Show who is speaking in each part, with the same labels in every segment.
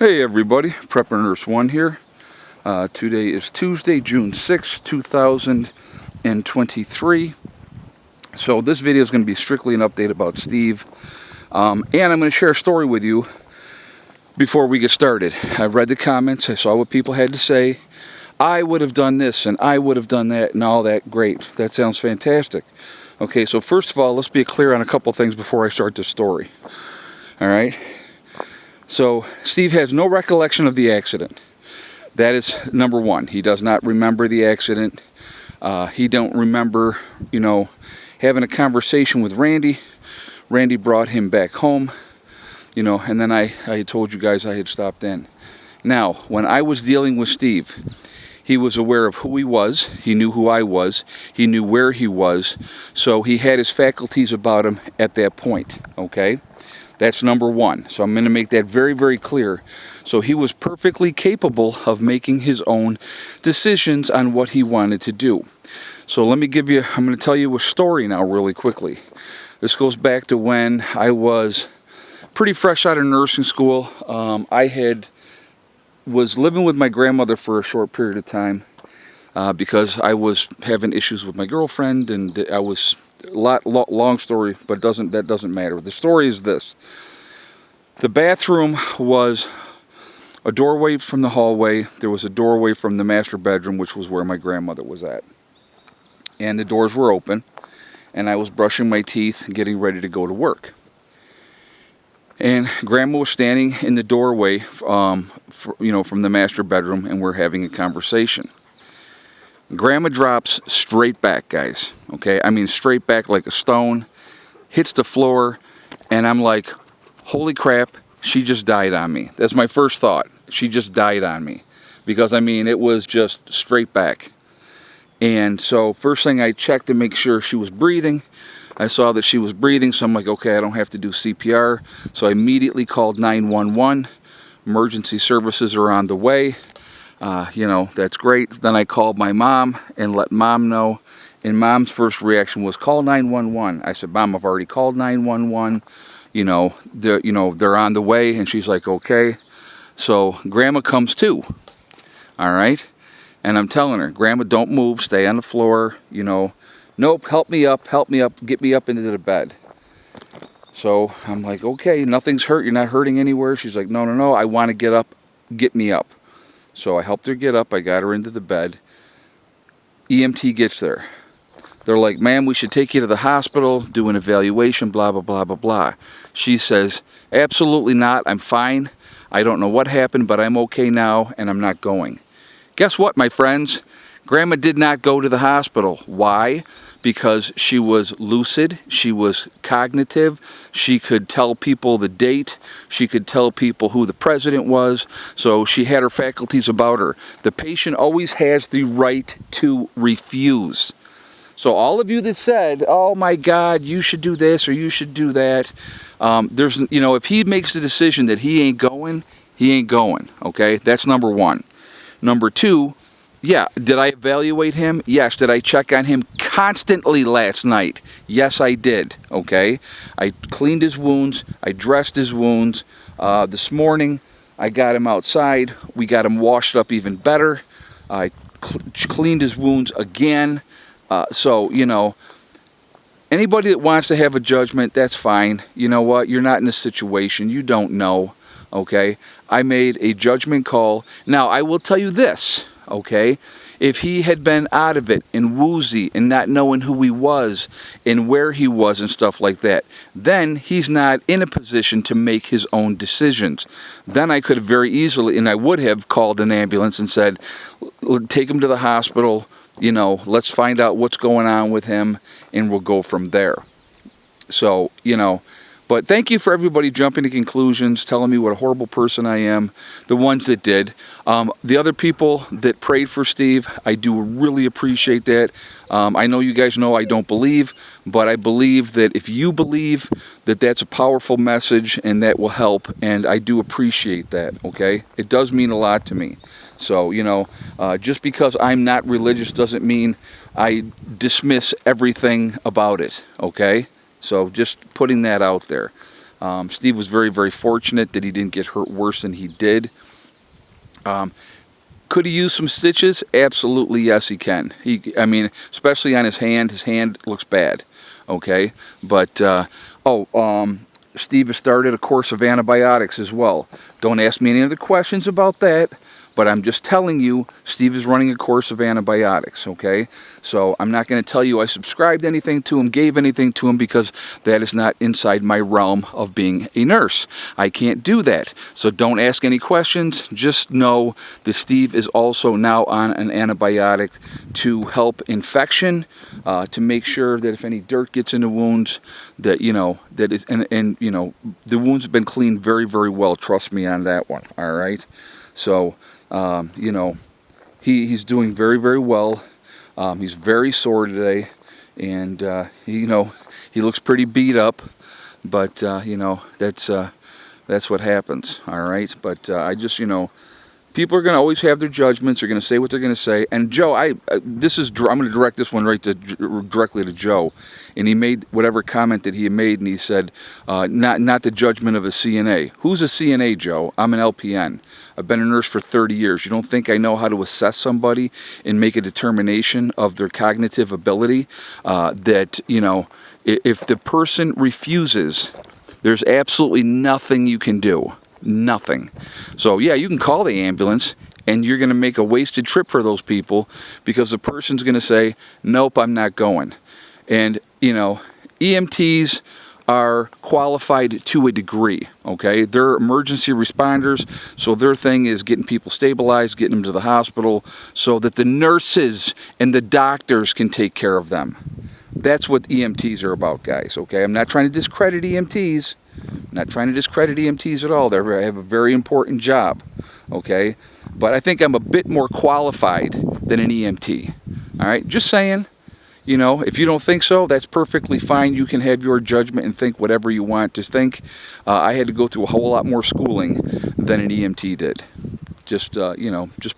Speaker 1: Hey everybody, Prepper Nurse 1 here. Today is Tuesday, June 6, 2023. So this video is going to be strictly an update about Steve. And I'm going to share a story with you before we get started. I've read the comments, I saw what people had to say. I would have done this and I would have done that and all that. Great, that sounds fantastic. Okay, so first of all, let's be clear on a couple things before I start this story. Alright? So, Steve has no recollection of the accident. That is number one. He does not remember the accident. He don't remember, having a conversation with Randy. Randy brought him back home, and then I had told you guys I had stopped in. Now, when I was dealing with Steve, he was aware of who he was. He knew who I was. He knew where he was. So he had his faculties about him at that point, okay? That's number one. So I'm going to make that very, very clear. So he was perfectly capable of making his own decisions on what he wanted to do. So I'm going to tell you a story now really quickly. This goes back to when I was pretty fresh out of nursing school. I was living with my grandmother for a short period of time because I was having issues with my girlfriend, and I was... long story, but that doesn't matter. The story is this. The bathroom was a doorway from the hallway. There was a doorway from the master bedroom, which was where my grandmother was at. And the doors were open, and I was brushing my teeth and getting ready to go to work. And Grandma was standing in the doorway, from the master bedroom, and we're having a conversation. Grandma drops straight back, guys, okay? I mean, straight back like a stone, hits the floor, and I'm like, holy crap, she just died on me. That's my first thought. She just died on me. Because, I mean, it was just straight back. And so, first thing I checked to make sure she was breathing. I saw that she was breathing, so I'm like, okay, I don't have to do CPR. So I immediately called 911. Emergency services are on the way. That's great. Then I called my mom and let Mom know. And Mom's first reaction was, call 911. I said, Mom, I've already called 911. They're on the way. And she's like, okay. So Grandma comes too. All right. And I'm telling her, Grandma, don't move. Stay on the floor. Nope, help me up. Get me up into the bed. So I'm like, okay, nothing's hurt. You're not hurting anywhere. She's like, no. I want to get up. Get me up. So I helped her get up. I got her into the bed. EMT gets there. They're like, ma'am, we should take you to the hospital, do an evaluation, blah, blah, blah, blah, blah. She says, absolutely not. I'm fine. I don't know what happened, but I'm okay now, and I'm not going. Guess what, my friends? Grandma did not go to the hospital. Why? Because she was lucid, she was cognitive, she could tell people the date, she could tell people who the president was, so she had her faculties about her. The patient always has the right to refuse. So all of you that said, oh my God, you should do this or you should do that, if he makes the decision that he ain't going, okay? That's number one. Number two, yeah, did I evaluate him? Yes. Did I check on him constantly last night? Yes, I did, okay? I cleaned his wounds. I dressed his wounds. This morning, I got him outside. We got him washed up even better. I cleaned his wounds again. Anybody that wants to have a judgment, that's fine. You know what? You're not in this situation. You don't know, okay? I made a judgment call. Now, I will tell you this. Okay, if he had been out of it and woozy and not knowing who he was and where he was and stuff like that, then he's not in a position to make his own decisions. Then I could have very easily, and I would have called an ambulance and said, take him to the hospital, let's find out what's going on with him, and we'll go from there. So, but thank you for everybody jumping to conclusions, telling me what a horrible person I am, the ones that did. The other people that prayed for Steve, I do really appreciate that. I know you guys know I don't believe, but I believe that if you believe that that's a powerful message and that will help, and I do appreciate that, okay? It does mean a lot to me. So, just because I'm not religious doesn't mean I dismiss everything about it, okay? So just putting that out there. Steve was very, very fortunate that he didn't get hurt worse than he did. Could he use some stitches? Absolutely, yes, he can. I mean, especially on his hand. His hand looks bad. Okay, but Steve has started a course of antibiotics as well. Don't ask me any other questions about that. But I'm just telling you, Steve is running a course of antibiotics, okay? So I'm not going to tell you I subscribed anything to him, gave anything to him, because that is not inside my realm of being a nurse. I can't do that. So don't ask any questions. Just know that Steve is also now on an antibiotic to help infection, to make sure that if any dirt gets in the wounds, that, that is, and the wounds have been cleaned very, very well. Trust me on that one, all right? So, he's doing very, very well. He's very sore today, and he looks pretty beat up, but that's what happens. All right, but I just people are going to always have their judgments. They're going to say what they're going to say. And Joe, I'm going to direct this one directly to Joe. And he made whatever comment that he made, and he said, not the judgment of a CNA. Who's a CNA, Joe? I'm an LPN. I've been a nurse for 30 years. You don't think I know how to assess somebody and make a determination of their cognitive ability? That, if the person refuses, there's absolutely nothing you can do. Nothing. So yeah, you can call the ambulance, and you're going to make a wasted trip for those people, because the person's going to say, nope, I'm not going. And EMTs are qualified to a degree, okay? They're emergency responders, so their thing is getting people stabilized, getting them to the hospital, so that the nurses and the doctors can take care of them. That's what EMTs are about, guys, okay? I'm not trying to discredit EMTs. Not trying to discredit EMTs at all. They have a very important job, okay? But I think I'm a bit more qualified than an EMT, all right? Just saying, if you don't think so, that's perfectly fine. You can have your judgment and think whatever you want to think. I had to go through a whole lot more schooling than an EMT did. Just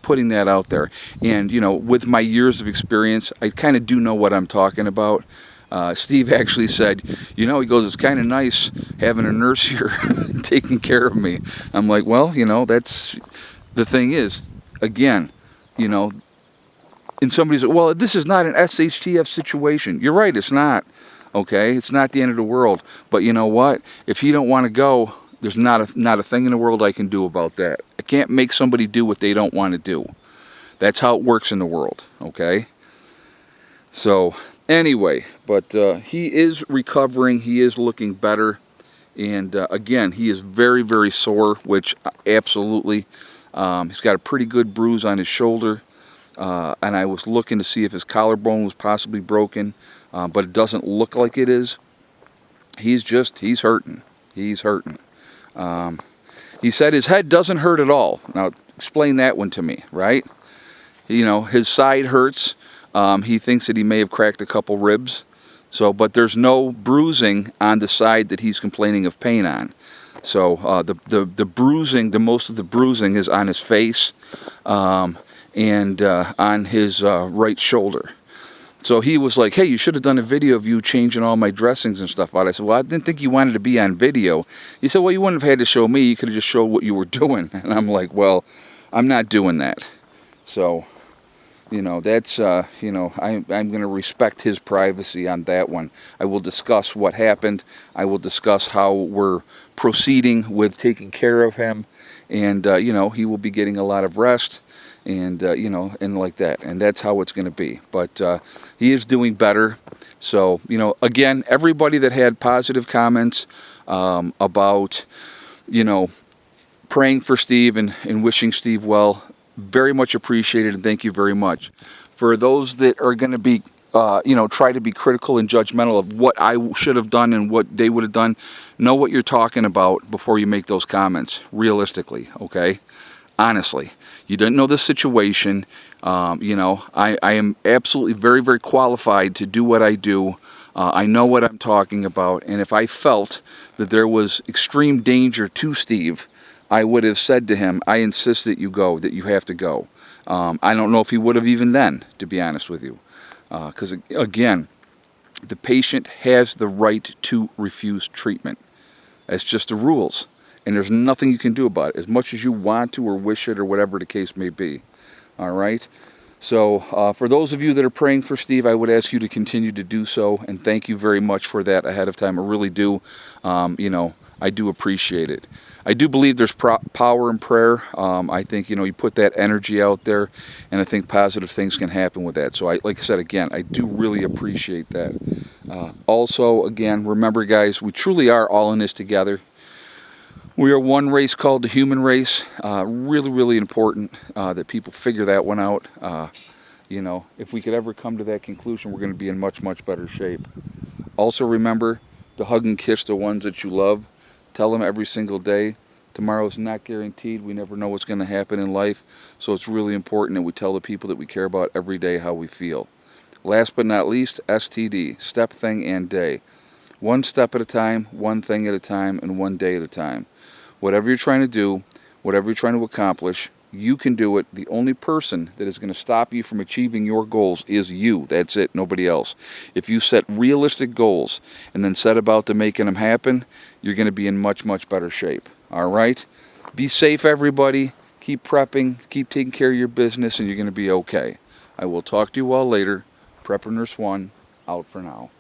Speaker 1: putting that out there. And, with my years of experience, I kind of do know what I'm talking about. Steve actually said, he goes, it's kind of nice having a nurse here taking care of me. I'm like, well, that's the thing is, again, and somebody said, well, this is not an SHTF situation. You're right, it's not. Okay, it's not the end of the world. But you know what? If you don't want to go, there's not a thing in the world I can do about that. I can't make somebody do what they don't want to do. That's how it works in the world, okay? So, anyway, but he is recovering. He is looking better. And, again, he is very, very sore, which absolutely, he's got a pretty good bruise on his shoulder. And I was looking to see if his collarbone was possibly broken, but it doesn't look like it is. He's hurting. He's hurting. He said his head doesn't hurt at all. Now, explain that one to me, right? His side hurts. He thinks that he may have cracked a couple ribs. So, but there's no bruising on the side that he's complaining of pain on. So, the bruising, most of the bruising is on his face, and on his right shoulder. So he was like, hey, you should have done a video of you changing all my dressings and stuff out. I said, well, I didn't think you wanted to be on video. He said, well, you wouldn't have had to show me. You could have just showed what you were doing. And I'm like, well, I'm not doing that. So, that's, I'm going to respect his privacy on that one. I will discuss what happened. I will discuss how we're proceeding with taking care of him. And, he will be getting a lot of rest. And, and like that. And that's how it's going to be. But he is doing better. So, again, everybody that had positive comments about, praying for Steve and wishing Steve well, very much appreciated, and thank you very much. For those that are going to be, try to be critical and judgmental of what I should have done and what they would have done, know what you're talking about before you make those comments, realistically, okay? Honestly, you don't know the situation. I am absolutely very, very qualified to do what I do. I know what I'm talking about. And if I felt that there was extreme danger to Steve, I would have said to him, I insist that you go, that you have to go. I don't know if he would have even then, to be honest with you. Because, again, the patient has the right to refuse treatment. That's just the rules. And there's nothing you can do about it, as much as you want to or wish it or whatever the case may be. All right? So for those of you that are praying for Steve, I would ask you to continue to do so. And thank you very much for that ahead of time. I really do. I do appreciate it. I do believe there's power in prayer. I think, you put that energy out there, and I think positive things can happen with that. So like I said, again, I do really appreciate that. Also, again, remember, guys, we truly are all in this together. We are one race called the human race. Really, really important that people figure that one out. If we could ever come to that conclusion, we're going to be in much, much better shape. Also remember to hug and kiss the ones that you love. Tell them every single day. Tomorrow's not guaranteed. We never know what's going to happen in life. So it's really important that we tell the people that we care about every day how we feel. Last but not least, STD, step, thing, and day. One step at a time, one thing at a time, and one day at a time. Whatever you're trying to do, whatever you're trying to accomplish, you can do it. The only person that is going to stop you from achieving your goals is you. That's it, nobody else. If you set realistic goals and then set about to making them happen, you're going to be in much, much better shape. All right? Be safe, everybody. Keep prepping. Keep taking care of your business, and you're going to be okay. I will talk to you all later. Prepper Nurse 1, out for now.